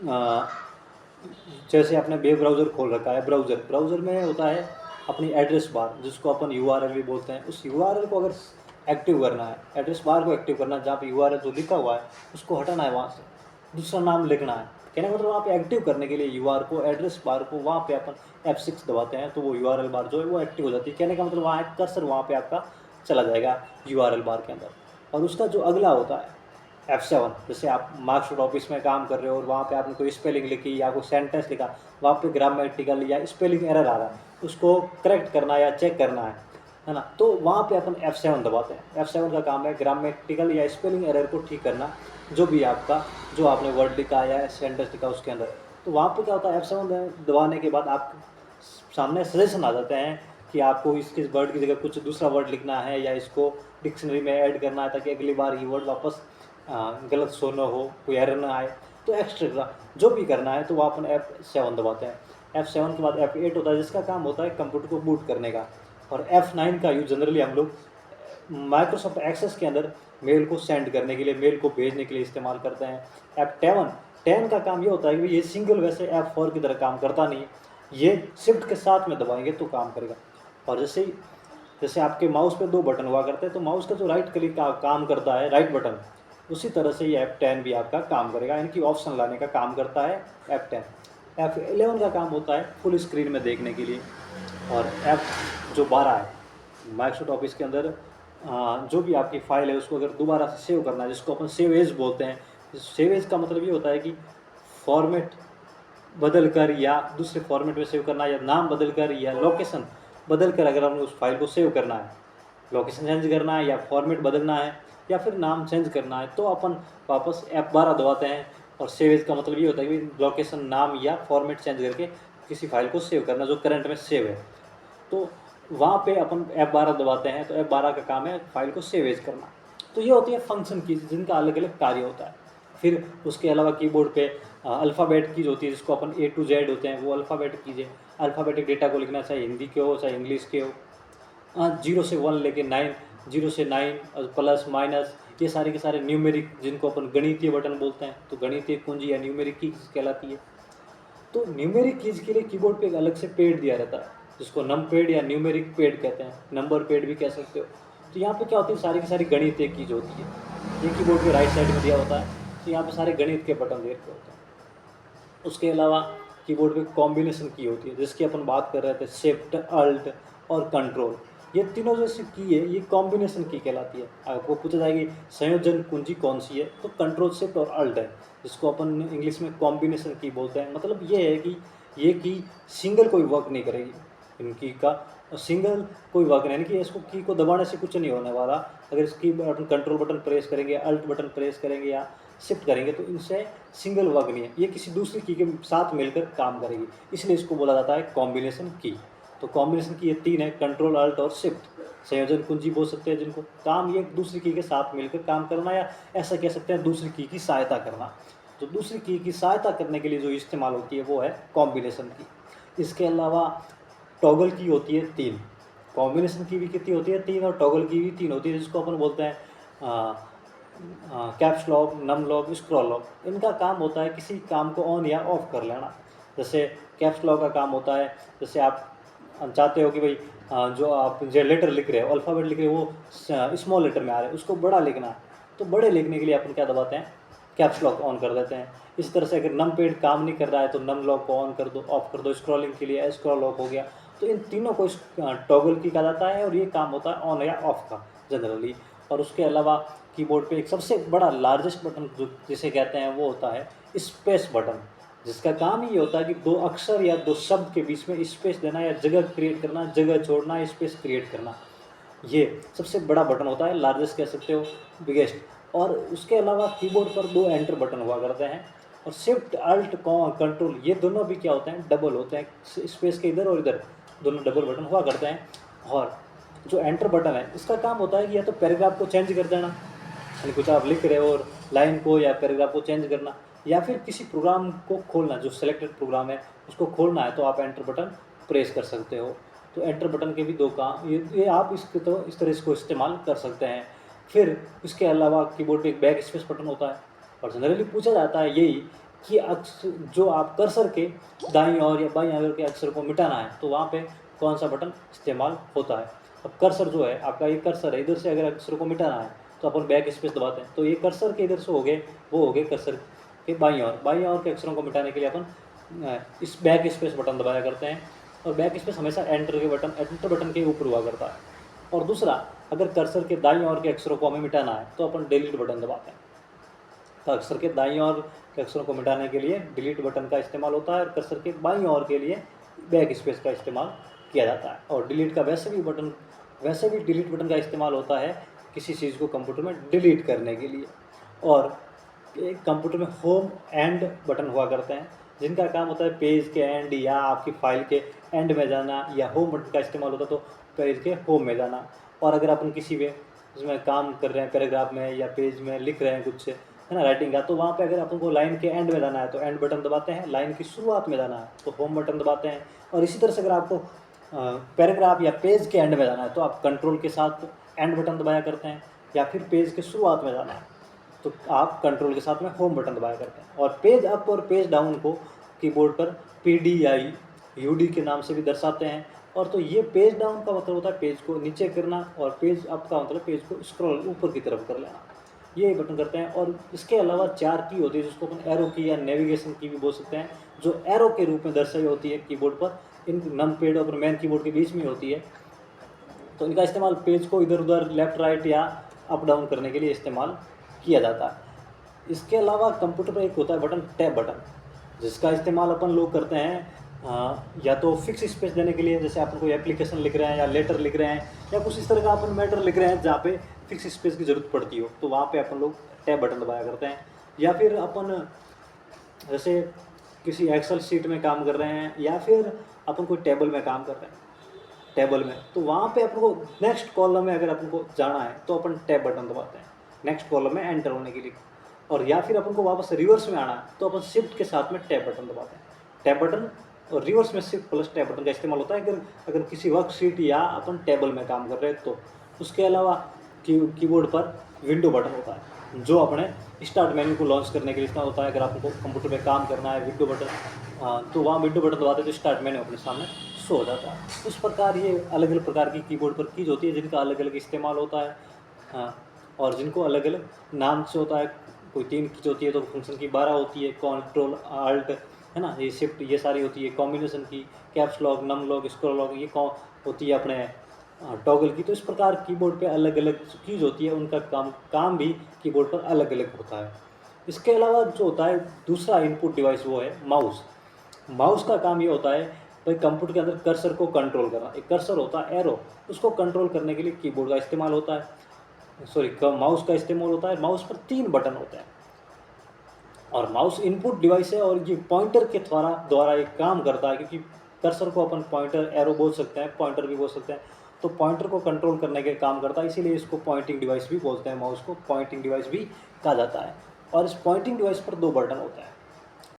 अ, जैसे आपने web browser खोल रखा है, ब्राउज़र में होता है अपनी एड्रेस बार, जिसको अपन यूआरएल भी बोलते हैं। उस यूआरएल को अगर एक्टिव करना है, एड्रेस बार को एक्टिव करना है, जहाँ पे यूआरएल जो लिखा हुआ है उसको हटाना है, वहाँ से दूसरा नाम लिखना है। कहने का मतलब वहाँ पे एक्टिव करने के लिए यूआर को, एड्रेस बार को, वहाँ पे अपन F6 दबाते हैं तो वो यूआरएल बार जो है वो एक्टिव हो जाती है। कहने का मतलब वहाँ कर्सर वहाँ पे आपका चला जाएगा यूआरएल बार के अंदर। और उसका जो अगला होता है F7, जैसे आप मार्कशीट ऑफिस में काम कर रहे हो और वहाँ पे आपने कोई स्पेलिंग लिखी या कोई सेंटेंस लिखा, वहाँ पे ग्रामेटिकल या स्पेलिंग एरर आ रहा है, उसको करेक्ट करना या चेक करना है ना, तो वहाँ पे अपन F7 दबाते हैं। F7 का काम है ग्रामेटिकल या स्पेलिंग एरर को ठीक करना, जो भी आपका, जो आपने वर्ड लिखा या सेंटेंस लिखा उसके अंदर। तो वहाँ पे क्या होता है, F7 दबाने के बाद आप सामने सजेशन आ जाते हैं कि आपको इसके वर्ड की जगह कुछ दूसरा वर्ड लिखना है या इसको डिक्शनरी में ऐड करना है, ताकि अगली बार ये वर्ड वापस गलत शो न हो, कोई एरर ना आए। तो एक्स्ट्रा जो भी करना है तो वो अपन F7 दबाते हैं। F7 के बाद F8 होता है, जिसका काम होता है कंप्यूटर को बूट करने का। और F9 का यूज जनरली हम लोग माइक्रोसॉफ्ट एक्सेस के अंदर मेल को सेंड करने के लिए, मेल को भेजने के लिए इस्तेमाल करते हैं। F10 का काम ये होता है कि ये सिंगल वैसे F4 की तरह काम करता नहीं, ये शिफ्ट के साथ में दबाएंगे तो काम करेगा। और जैसे आपके माउस पे 2 बटन हुआ करते हैं, तो माउस का जो राइट क्लिक का काम करता है, राइट बटन, उसी तरह से ये F10 भी आपका काम करेगा, इनकी ऑप्शन लाने का काम करता है F10। F11 का काम होता है फुल स्क्रीन में देखने के लिए। और F12 है माइक्रोसॉफ्ट ऑफिस के अंदर जो भी आपकी फाइल है उसको अगर दोबारा से सेव करना है, जिसको अपन सेव एज बोलते हैं। सेव एज का मतलब ये होता है कि फॉर्मेट बदल कर या दूसरे फॉर्मेट में सेव करना, या नाम बदल कर या लोकेशन बदल कर अगर हमने उस फाइल को सेव करना है, लोकेशन चेंज करना है या फॉर्मेट बदलना है या फिर नाम चेंज करना है, तो अपन वापस F12 दबाते हैं। और सेव एज का मतलब ये होता है कि लोकेशन, नाम या फॉर्मेट चेंज करके किसी फाइल को सेव करना जो करंट में सेव है। तो वहाँ पे अपन F12 दबाते हैं, तो F12 का काम है फाइल को सेव एज करना। तो ये होती है फंक्शन कीज, जिनका अलग अलग कार्य होता है। फिर उसके अलावा कीबोर्ड पे अल्फ़ाबेट कीज होती है, जिसको अपन A to Z होते हैं, वो अल्फ़ाबेट कीज है। अल्फ़ाबेटिक डेटा को लिखना, चाहे हिंदी के हो चाहे इंग्लिश के हो। 0 से 1 लेके 9, 0 से 9 प्लस माइनस, ये सारे के सारे न्यूमेरिक, जिनको अपन गणितीय बटन बोलते हैं, तो गणितीय कुंजी या न्यूमेरिक कीज कहलाती है। तो न्यूमेरिक कीज के लिए कीबोर्ड पे एक अलग से पेड दिया रहता है, जिसको नम पेड या न्यूमेरिक पेड कहते हैं, नंबर पेड भी कह सकते हो। तो यहाँ पे क्या होती है, सारी की सारी गणितीय कीज होती है। ये कीबोर्ड के राइट साइड में दिया होता है, तो यहाँ पे सारे गणित के बटन दे रखे होते हैं। उसके अलावा कीबोर्ड पे कॉम्बिनेशन की होती है, जिसकी अपन बात कर रहे थे, शिफ्ट, अल्ट और कंट्रोल। ये तीनों जैसी की है, ये कॉम्बिनेशन की कहलाती है। आपको पूछा जाएगी संयोजन कुंजी कौन सी है, तो कंट्रोल, शिफ्ट और अल्ट है, जिसको अपन इंग्लिश में कॉम्बिनेशन की बोलते हैं। मतलब ये है कि ये की सिंगल कोई वर्क नहीं करेगी, इनकी का सिंगल कोई वर्क नहीं, यानी कि इसको की को दबाने से कुछ नहीं होने वाला। अगर इसकी बटन, कंट्रोल बटन प्रेस करेंगे, अल्ट बटन प्रेस करेंगे या शिफ्ट करेंगे, तो इनसे सिंगल वर्क नहीं है, ये किसी दूसरी की के साथ मिलकर काम करेगी, इसलिए इसको बोला जाता है कॉम्बिनेशन की। तो कॉम्बिनेशन की ये 3 है, कंट्रोल, अल्ट और शिफ्ट। संयोजन कुंजी बोल सकते हैं जिनको, काम ये दूसरी की के साथ मिलकर काम करना, या ऐसा कह सकते हैं दूसरी की सहायता करना। तो दूसरी की सहायता करने के लिए जो इस्तेमाल होती है वो है कॉम्बिनेशन की। इसके अलावा टॉगल की होती है 3, कॉम्बिनेशन की भी कितनी होती है 3, और टॉगल की भी 3 होती है, जिसको अपन बोलते हैं caps lock, num lock, scroll lock. इनका काम होता है किसी काम को ऑन या ऑफ कर लेना। जैसे कैप्स लॉक का काम होता है, जैसे आप चाहते हो कि भाई जो आप जो लेटर लिख रहे हो, अल्फ़ाबेट लिख रहे हो, वो स्मॉल लेटर में आ रहे हैं, उसको बड़ा लिखना है, तो बड़े लिखने के लिए अपन क्या दबाते हैं, कैप्स लॉक ऑन कर देते हैं। इस तरह से अगर नम पेड काम नहीं कर रहा है तो नम लॉक को ऑन कर दो, ऑफ कर दो। स्क्रॉलिंग के लिए स्क्रॉल लॉक हो गया। तो इन तीनों को टॉगल की कहा जाता है, और ये काम होता है ऑन या ऑफ का जनरली। और उसके अलावा कीबोर्ड पे एक सबसे बड़ा लार्जेस्ट बटन जो जिसे कहते हैं वो होता है स्पेस बटन, जिसका काम ही ये होता है कि 2 अक्षर या 2 शब्द के बीच में स्पेस देना, या जगह क्रिएट करना, जगह छोड़ना, स्पेस क्रिएट करना। ये सबसे बड़ा बटन होता है, लार्जेस्ट कह सकते हो, बिगेस्ट। और उसके अलावा कीबोर्ड पर 2 एंटर बटन हुआ करते हैं, और शिफ्ट, अल्ट, कंट्रोल, ये दोनों भी क्या होते हैं, डबल होते हैं। स्पेस के इधर और इधर दोनों डबल बटन हुआ करते हैं। और जो एंटर बटन है, इसका काम होता है कि या तो पैराग्राफ को चेंज कर देना, यानी कुछ आप लिख रहे हो और लाइन को या पैराग्राफ को चेंज करना, या फिर किसी प्रोग्राम को खोलना, जो सिलेक्टेड प्रोग्राम है उसको खोलना है, तो आप एंटर बटन प्रेस कर सकते हो। तो एंटर बटन के भी 2 काम, ये आप इसके तो इस तरह इसको इस्तेमाल कर सकते हैं। फिर इसके अलावा कीबोर्ड पे एक बैक स्पेस बटन होता है, और जनरली पूछा जाता है यही कि जो आप कर्सर के दाईं ओर या बाईं ओर के अक्षर को मिटाना है तो वहाँ पे कौन सा बटन इस्तेमाल होता है। अब कर्सर जो है आपका, ये कर्सर है, इधर से अगर अक्षर को मिटाना है तो अपन बैक स्पेस दबाते हैं, तो ये कर्सर के इधर से हो गए, वो हो गए कर्सर के बाईं ओर के अक्षरों को मिटाने के लिए अपन इस बैक स्पेस बटन दबाया करते हैं। और बैक स्पेस हमेशा एंटर बटन के ऊपर हुआ करता है। और दूसरा, अगर कर्सर के दाईं ओर के अक्षरों को हमें मिटाना है तो अपन डिलीट बटन दबाते हैं। तो अक्षर के दाईं ओर के अक्षरों को मिटाने के लिए डिलीट बटन का इस्तेमाल होता है और कर्सर के बाईं ओर के लिए बैक स्पेस का इस्तेमाल किया जाता है। और डिलीट का वैसे भी डिलीट बटन का इस्तेमाल होता है किसी चीज़ को कंप्यूटर में डिलीट करने के लिए। और एक कंप्यूटर में होम एंड बटन हुआ करते हैं जिनका काम होता है पेज के एंड या आपकी फाइल के एंड में जाना, या होम बटन का इस्तेमाल होता है तो पेज के होम में जाना। और अगर अपन किसी भी उसमें काम कर रहे हैं, पैराग्राफ में या पेज में लिख रहे हैं कुछ, है ना, राइटिंग का, तो वहाँ पे अगर अपन को लाइन के एंड में जाना है तो एंड बटन दबाते हैं, लाइन की शुरुआत में जाना है तो होम बटन दबाते हैं। और इसी तरह से अगर आपको पैराग्राफ या पेज के एंड में जाना है तो आप कंट्रोल के साथ एंड बटन दबाया करते हैं, या फिर पेज के शुरुआत में जाना है तो आप कंट्रोल के साथ में होम बटन दबाया करते हैं। और पेज अप और पेज डाउन को कीबोर्ड पर PD या UD के नाम से भी दर्शाते हैं। और तो ये पेज डाउन का मतलब होता है पेज को नीचे करना, और पेज अप का मतलब पेज को स्क्रॉल ऊपर की तरफ कर लेना, ये बटन करते हैं। और इसके अलावा 4 की होती है जिसको अपन एरो की या नेविगेशन की भी बोल सकते हैं, जो एरो के रूप में दर्शाई होती है कीबोर्ड पर, इन नम पैड और मेन कीबोर्ड के बीच में होती है। तो इनका इस्तेमाल पेज को इधर उधर लेफ्ट राइट या अप डाउन करने के लिए इस्तेमाल किया जाता है। इसके अलावा कंप्यूटर पर एक होता है बटन टैब बटन, जिसका इस्तेमाल अपन लोग करते हैं या तो फिक्स स्पेस देने के लिए, जैसे अपन कोई एप्लीकेशन लिख रहे हैं या लेटर लिख रहे हैं या कुछ इस तरह का अपन मैटर लिख रहे हैं जहाँ पे फिक्स स्पेस की ज़रूरत पड़ती हो, तो वहाँ पे अपन लोग टैब बटन दबाया करते हैं। या फिर अपन जैसे किसी एक्सेल शीट में काम कर रहे हैं या फिर अपन कोई टेबल में काम कर रहे हैं, टेबल में, तो वहाँ पे अपन को नेक्स्ट कॉलम में अगर अपन को जाना है तो अपन टैब बटन दबाते हैं नेक्स्ट कॉलम में एंटर होने के लिए। और या फिर अपन को वापस रिवर्स में आना है तो अपन शिफ्ट के साथ में टैब बटन दबाते हैं। टैब बटन और रिवर्स में शिफ्ट प्लस टैब बटन का इस्तेमाल होता है अगर किसी वर्कशीट या अपन टेबल में काम कर रहे हैं तो। उसके अलावा कीबोर्ड पर विंडो बटन होता है जो अपने स्टार्ट मेन्यू को लॉन्च करने के लिए इस्तेमाल होता है। अगर आपको कंप्यूटर पे काम करना है विंडो बटन, तो वहाँ विंडो बटन दबाते हैं तो स्टार्ट मेन्यू अपने सामने शो हो जाता है। उस प्रकार ये अलग अलग प्रकार की कीबोर्ड पर कीज होती है जिनका अलग अलग इस्तेमाल होता है, और जिनको अलग अलग नाम से होता है। कोई 3 कीज होती है तो फंक्शन की 12 होती है, कंट्रोल आल्ट, है ना, ये शिफ्ट, ये सारी होती है। कॉम्बिनेशन की caps lock, num lock, scroll lock, ये होती है अपने टॉगल की। तो इस प्रकार कीबोर्ड पे अलग अलग कीज होती है, उनका काम भी कीबोर्ड पर अलग अलग होता है। इसके अलावा जो होता है दूसरा इनपुट डिवाइस वो है माउस। माउस का काम ये होता है भाई कंप्यूटर के अंदर कर्सर को कंट्रोल करना। एक कर्सर होता है एरो, उसको कंट्रोल करने के लिए कीबोर्ड का इस्तेमाल होता है, माउस का इस्तेमाल होता है। माउस पर 3 बटन होते हैं और माउस इनपुट डिवाइस है और ये पॉइंटर के द्वारा ये काम करता है, क्योंकि कर्सर को अपन पॉइंटर एरो बोल सकते हैं, पॉइंटर भी बोल सकते हैं, तो पॉइंटर को कंट्रोल करने के काम करता है, इसीलिए इसको पॉइंटिंग डिवाइस भी बोलते हैं। माउस को पॉइंटिंग डिवाइस भी कहा जाता है। और इस पॉइंटिंग डिवाइस पर 2 बटन होते हैं,